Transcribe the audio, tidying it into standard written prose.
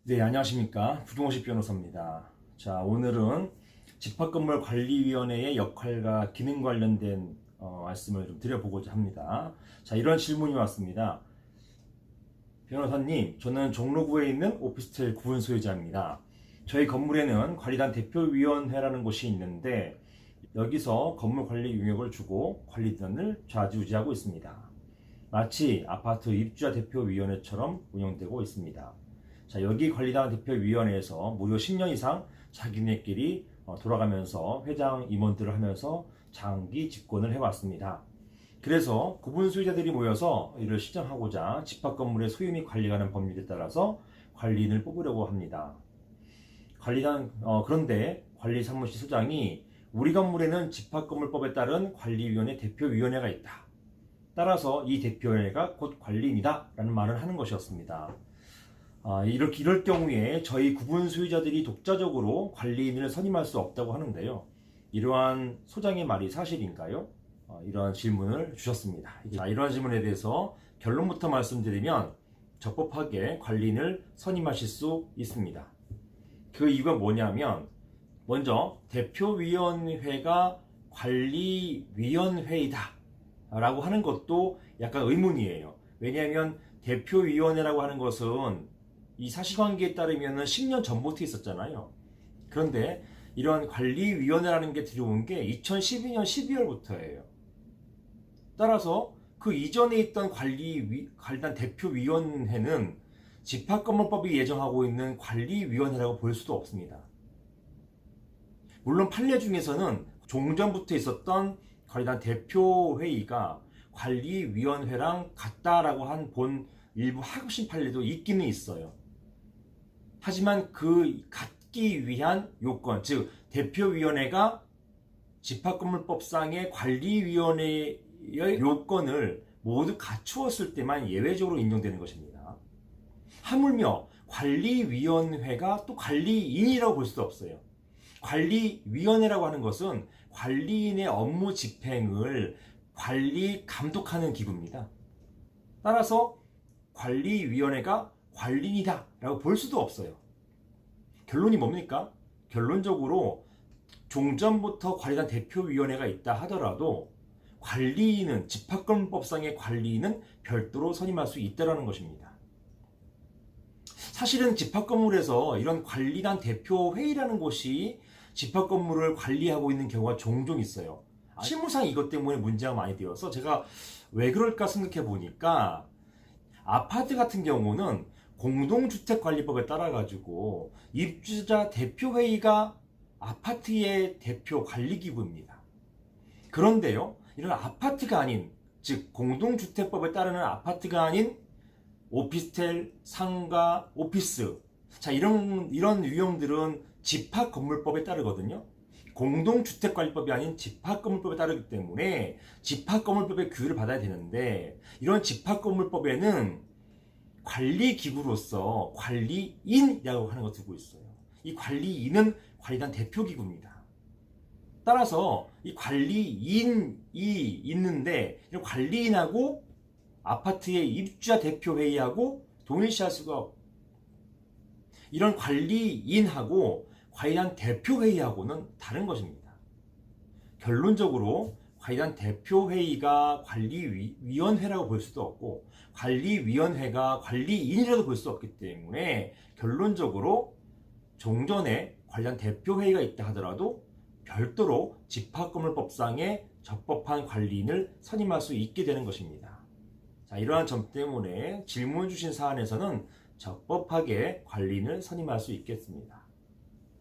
네, 안녕하십니까. 부동식 변호사입니다. 자, 오늘은 집합건물관리위원회의 역할과 기능 관련된 말씀을 좀 드려보고자 합니다. 자, 이런 질문이 왔습니다. 변호사님, 저는 종로구에 있는 오피스텔 구분 소유자입니다. 저희 건물에는 관리단 대표위원회라는 곳이 있는데 여기서 건물 관리 용역을 주고 관리단을 좌지우지하고 있습니다. 마치 아파트 입주자 대표위원회처럼 운영되고 있습니다. 자, 여기 관리단 대표위원회에서 무려 10년 이상 자기네끼리 돌아가면서 회장 임원들을 하면서 장기 집권을 해왔습니다. 그래서 구분 소유자들이 모여서 이를 시정하고자 집합건물의 소유 및 관리하는 법률에 따라서 관리인을 뽑으려고 합니다. 그런데 관리사무실 소장이 우리 건물에는 집합건물법에 따른 관리위원회 대표위원회가 있다. 따라서 이 대표위원회가 곧 관리인이다 라는 말을 하는 것이었습니다. 이럴 경우에 저희 구분 소유자들이 독자적으로 관리인을 선임할 수 없다고 하는데요. 이러한 소장의 말이 사실인가요? 이러한 질문을 주셨습니다. 이러한 질문에 대해서 결론부터 말씀드리면 적법하게 관리인을 선임하실 수 있습니다. 그 이유가 뭐냐면 먼저 대표위원회가 관리위원회이다 라고 하는 것도 약간 의문이에요. 왜냐하면 대표위원회라고 하는 것은 이 사실관계에 따르면 10년 전부터 있었잖아요. 그런데 이런 관리위원회라는 게 들어온 게 2012년 12월부터예요. 따라서 그 이전에 있던 관리단 대표위원회는 집합건물법이 예정하고 있는 관리위원회라고 볼 수도 없습니다. 물론 판례 중에서는 종전부터 있었던 관리단 대표회의가 관리위원회랑 같다라고 한 본 일부 하급심 판례도 있기는 있어요. 하지만 그 갖기 위한 요건, 즉 대표위원회가 집합건물법상의 관리위원회의 요건을 모두 갖추었을 때만 예외적으로 인정되는 것입니다. 하물며 관리위원회가 또 관리인이라고 볼 수도 없어요. 관리위원회라고 하는 것은 관리인의 업무 집행을 감독하는 기구입니다. 따라서 관리위원회가 관리인이다 라고 볼 수도 없어요. 결론이 뭡니까? 결론적으로 종전부터 관리단 대표위원회가 있다 하더라도 관리인은 집합건물법상의 관리인은 별도로 선임할 수 있다는 것입니다. 사실은 집합건물에서 이런 관리단 대표회의라는 곳이 집합건물을 관리하고 있는 경우가 종종 있어요. 실무상 이것 때문에 문제가 많이 되어서 제가 왜 그럴까 생각해 보니까 아파트 같은 경우는 공동주택관리법에 따라 가지고 입주자 대표회의가 아파트의 대표 관리기구입니다. 그런데요, 이런 아파트가 아닌, 즉 공동주택법에 따르는 아파트가 아닌 오피스텔, 상가, 오피스, 자 이런 유형들은 집합건물법에 따르거든요. 공동주택관리법이 아닌 집합건물법에 따르기 때문에 집합건물법의 규율을 받아야 되는데, 이런 집합건물법에는 관리기구로서 관리인이라고 하는 것을 두고 있어요. 이 관리인은 관리단 대표기구입니다. 따라서 이 관리인이 있는데 이런 관리인하고 아파트의 입주자 대표회의하고 동일시할 수가 없고, 이런 관리인하고 관리단 대표회의하고는 다른 것입니다. 결론적으로 관리단 대표회의가 관리위원회라고 볼 수도 없고 관리위원회가 관리인이라도 볼 수 없기 때문에 결론적으로 종전에 관리단 대표회의가 있다 하더라도 별도로 집합건물법상의 적법한 관리인을 선임할 수 있게 되는 것입니다. 자, 이러한 점 때문에 질문 주신 사안에서는 적법하게 관리인을 선임할 수 있겠습니다.